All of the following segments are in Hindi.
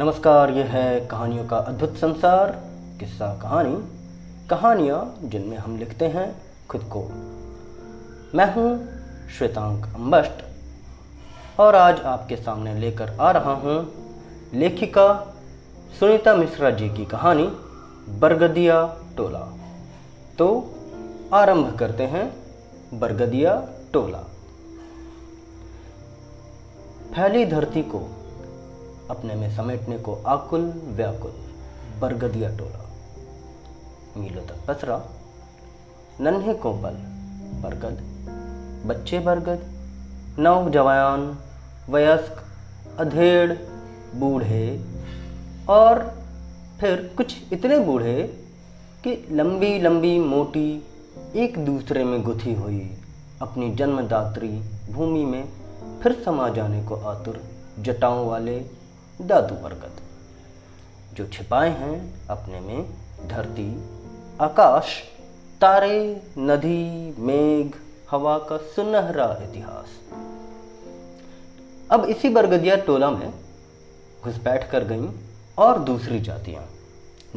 नमस्कार, यह है कहानियों का अद्भुत संसार। किस्सा कहानी, कहानियाँ जिनमें हम लिखते हैं खुद को। मैं हूँ श्वेतांक अम्बष्ट और आज आपके सामने लेकर आ रहा हूँ लेखिका सुनीता मिश्रा जी की कहानी बरगदिया टोला। तो आरंभ करते हैं बरगदिया टोला। फैली धरती को अपने में समेटने को आकुल व्याकुल बरगदिया टोला, मीलों तक पसरा। नन्हे कोपल बरगद, बच्चे बरगद, नौजवान, वयस्क, अधेड़, बूढ़े और फिर कुछ इतने बूढ़े कि लंबी लंबी मोटी एक दूसरे में गुथी हुई अपनी जन्मदात्री भूमि में फिर समा जाने को आतुर जटाओं वाले दादू बरगद, जो छिपाए हैं अपने में धरती, आकाश, तारे, नदी, मेघ, हवा का सुनहरा इतिहास। अब इसी बरगदिया टोला में घुसपैठ कर गईं और दूसरी जातियां,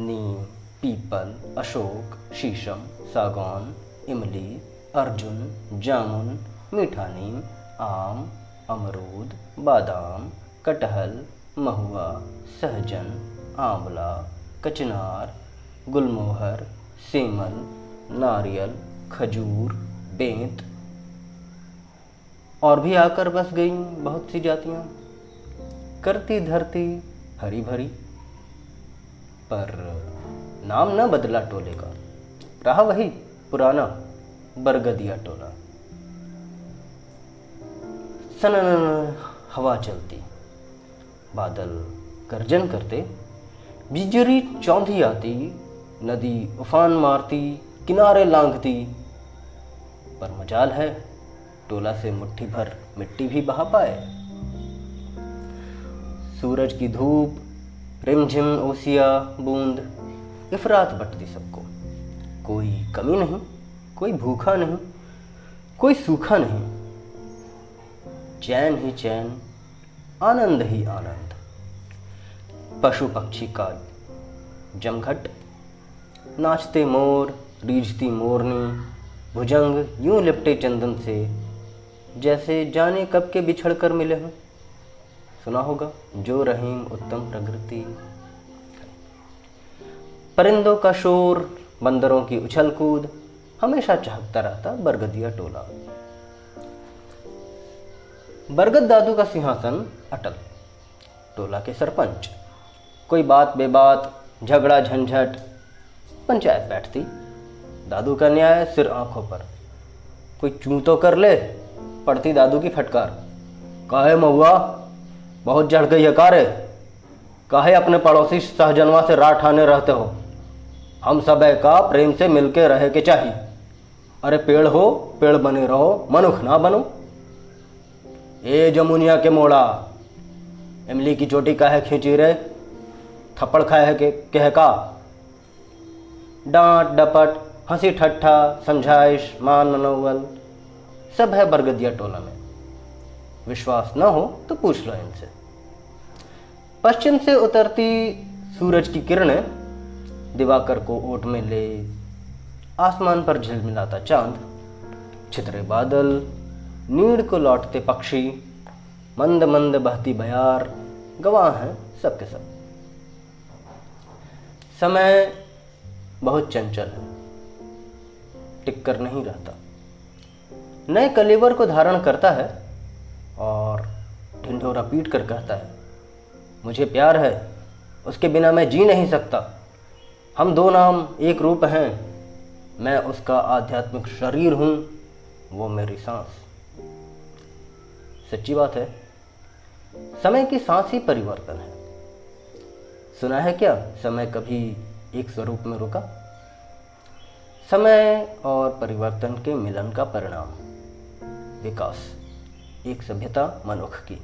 नीम, पीपल, अशोक, शीशम, सागौन, इमली, अर्जुन, जामुन, मीठा नीम, आम, अमरूद, बादाम, कटहल, महुआ, सहजन, आंवला, कचनार, गुलमोहर, सेमल, नारियल, खजूर, बेंत और भी आकर बस गईं बहुत सी जातियां, करती धरती हरी भरी। पर नाम न बदला टोले का, रहा वही पुराना बरगदिया टोला। सनन हवा चलती, बादल गर्जन करते, बिजली चौंधी आती, नदी उफान मारती, किनारे लांघती। पर मजाल है टोला से मुट्ठी भर मिट्टी भी बहा पाए। सूरज की धूप, रिमझिम ओसिया बूंद इफरात बटती सबको। कोई कमी नहीं, कोई भूखा नहीं, कोई सूखा नहीं। चैन ही चैन, आनंद ही आनंद। पशु पक्षी का जमघट, नाचते मोर, रीझती मोरनी, भुजंग यूं लिपटे चंदन से जैसे जाने कब के बिछड़ कर मिले हों। सुना होगा जो रहीम उत्तम प्रकृति। परिंदों का शोर, बंदरों की उछल कूद, हमेशा चहकता रहता बरगदिया टोला। बरगद दादू का सिंहासन अटल। टोला के सरपंच, कोई बात बेबात, झगड़ा झंझट, पंचायत बैठती। दादू का न्याय सिर आंखों पर। कोई चूं तो कर ले, पड़ती दादू की फटकार। काहे महुआ, बहुत जड़ गई है कारे? काहे अपने पड़ोसी सहजनवा से राह ठाने रहते हो? हम सब का प्रेम से मिलके रहे के चाहिए। अरे पेड़ हो, पेड़ बने रहो, मनुख ना बनो। ए जमुनिया के मोड़ा, इमली की चोटी काहे खींची रे? थप्पड़ खाए है कह का? डांट डपट, हंसी ठट्ठा, समझाइश, मान मनोबल सब है बरगदिया टोला में। विश्वास न हो तो पूछ लो इनसे। पश्चिम से उतरती सूरज की किरणें दिवाकर को ओट में ले, आसमान पर झिलमिलाता चांद, छितरे बादल, नीड़ को लौटते पक्षी, मंद मंद बहती बयार गवाह हैं सबके सब। समय बहुत चंचल है, टिक कर नहीं रहता। नए कलेवर को धारण करता है और ढिंढोरा पीट कर कहता है, मुझे प्यार है, उसके बिना मैं जी नहीं सकता। हम दो नाम एक रूप हैं, मैं उसका आध्यात्मिक शरीर हूं, वो मेरी सांस। सच्ची बात है, समय की सांस ही परिवर्तन है। सुना है क्या समय कभी एक स्वरूप में रुका? समय और परिवर्तन के मिलन का परिणाम विकास, एक सभ्यता मनुख की।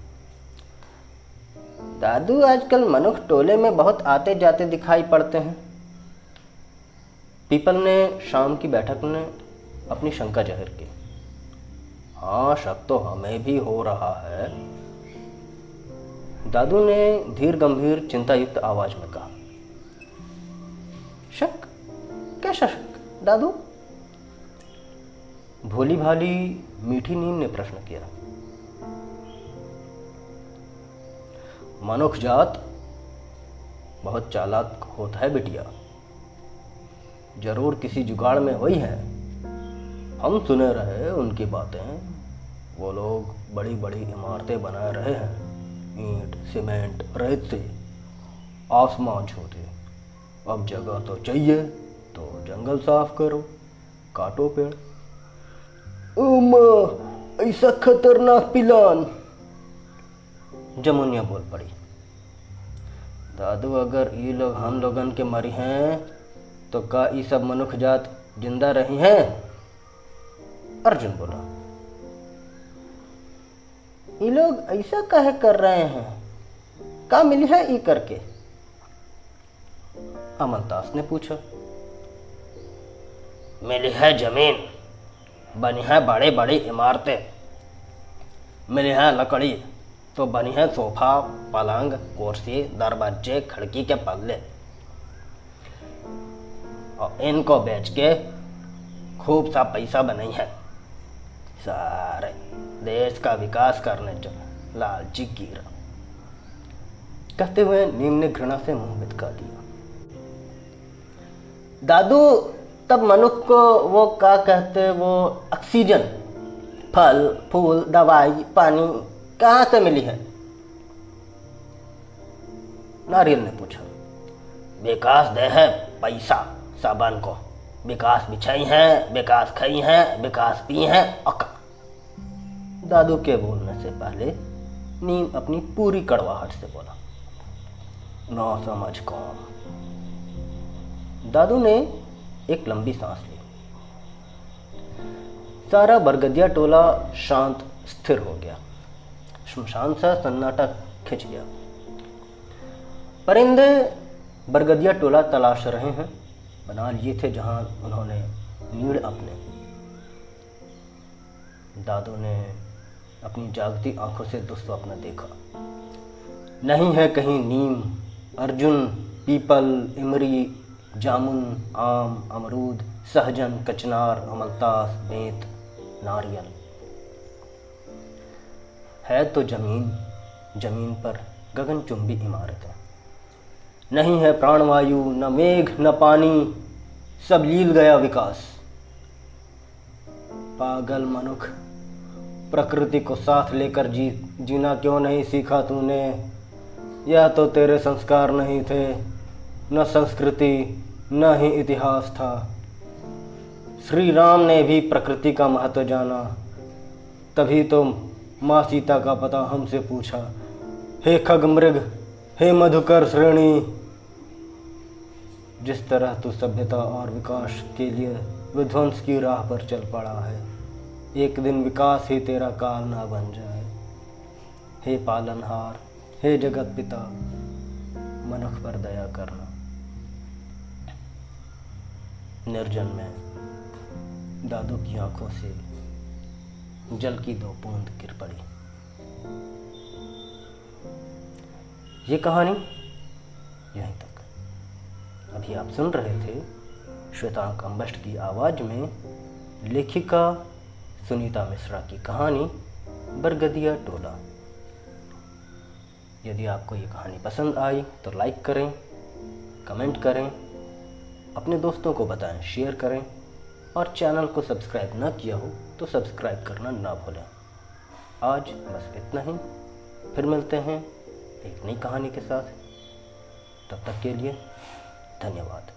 दादू, आजकल मनुख टोले में बहुत आते जाते दिखाई पड़ते हैं। पीपल ने शाम की बैठक में अपनी शंका जाहिर की। हाँ, शक तो हमें भी हो रहा है। दादू ने धीर गंभीर चिंतायुक्त आवाज में कहा। शक? कैसा शक दादू? भोली भाली मीठी नीम ने प्रश्न किया। मनुष्य जात बहुत चालाक होता है बिटिया, जरूर किसी जुगाड़ में हुई है। हम सुने रहे उनकी बातें, वो लोग बड़ी बड़ी इमारतें बना रहे हैं, ईंट सीमेंट रेत से आसमान छूते। अब जगह तो चाहिए तो जंगल साफ करो, काटो पेड़। उम्मा, ऐसा खतरनाक प्लान, जमुनिया बोल पड़ी। दादू, अगर ये लोग हम लोगन के मरी हैं तो का ये सब मनुष्य जात जिंदा रही हैं? अर्जुन बोला। ये लोग ऐसा काहे कर रहे हैं? का मिली है ये करके? अमलतास ने पूछा। मिली है जमीन, बनी है बड़ी बड़ी इमारतें, मिली है लकड़ी तो बनी है सोफा पलंग कुर्सी दरवाजे खिड़की के पल्ले, और इनको बेच के खूब सा पैसा बनाई है। सारे देश का विकास करने जो लालची कीड़ा। कहते हुए नीम ने घृणा से मुंह बिटका दिया। दादू, तब मनुष्य को वो क्या कहते, वो ऑक्सीजन, फल फूल दवाई पानी कहाँ से मिली है? नारियल ने पूछा। विकास दे है पैसा साबन को, विकास बिछाई है, विकास खाई है, विकास पी है। अका दादू के बोलने से पहले नीम अपनी पूरी कड़वाहट से बोला। ना समझ कौन। दादू ने एक लंबी सांस ली। सारा बरगदिया टोला शांत स्थिर हो गया। शमशान सा सन्नाटा खिंच गया। परिंदे बरगदिया टोला तलाश रहे हैं, बना लिए थे जहां उन्होंने नीड़ अपने। दादू ने अपनी जागती आंखों से दुस्वप्न देखा। नहीं है कहीं नीम, अर्जुन, पीपल, इमरी, जामुन, आम, अमरूद, सहजन, कचनार, अमलतास, बेंत, नारियल। है तो जमीन, जमीन पर गगनचुंबी इमारतें। नहीं है प्राणवायु, न मेघ न पानी, सब लील गया विकास। पागल मनुष्य, प्रकृति को साथ लेकर जीना क्यों नहीं सीखा तूने? यह तो तेरे संस्कार नहीं थे, न संस्कृति न ही इतिहास था। श्री राम ने भी प्रकृति का महत्व जाना, तभी तो माँ सीता का पता हमसे पूछा। हे खग मृग, हे मधुकर श्रेणी, जिस तरह तू सभ्यता और विकास के लिए विध्वंस की राह पर चल पड़ा है, एक दिन विकास ही तेरा काल ना बन जाए। हे पालनहार, हे जगत पिता, मनुष्य पर दया करना। निर्जन में दादू की आंखों से जल की दो बूंद गिर पड़ी। ये कहानी यहीं तक। अभी आप सुन रहे थे श्वेतांक अम्बष्ट की आवाज में लेखिका सुनीता मिश्रा की कहानी बरगदिया टोला। यदि आपको ये कहानी पसंद आई तो लाइक करें, कमेंट करें, अपने दोस्तों को बताएं, शेयर करें, और चैनल को सब्सक्राइब ना किया हो तो सब्सक्राइब करना ना भूलें। आज बस इतना ही, फिर मिलते हैं एक नई कहानी के साथ। तब तक के लिए धन्यवाद।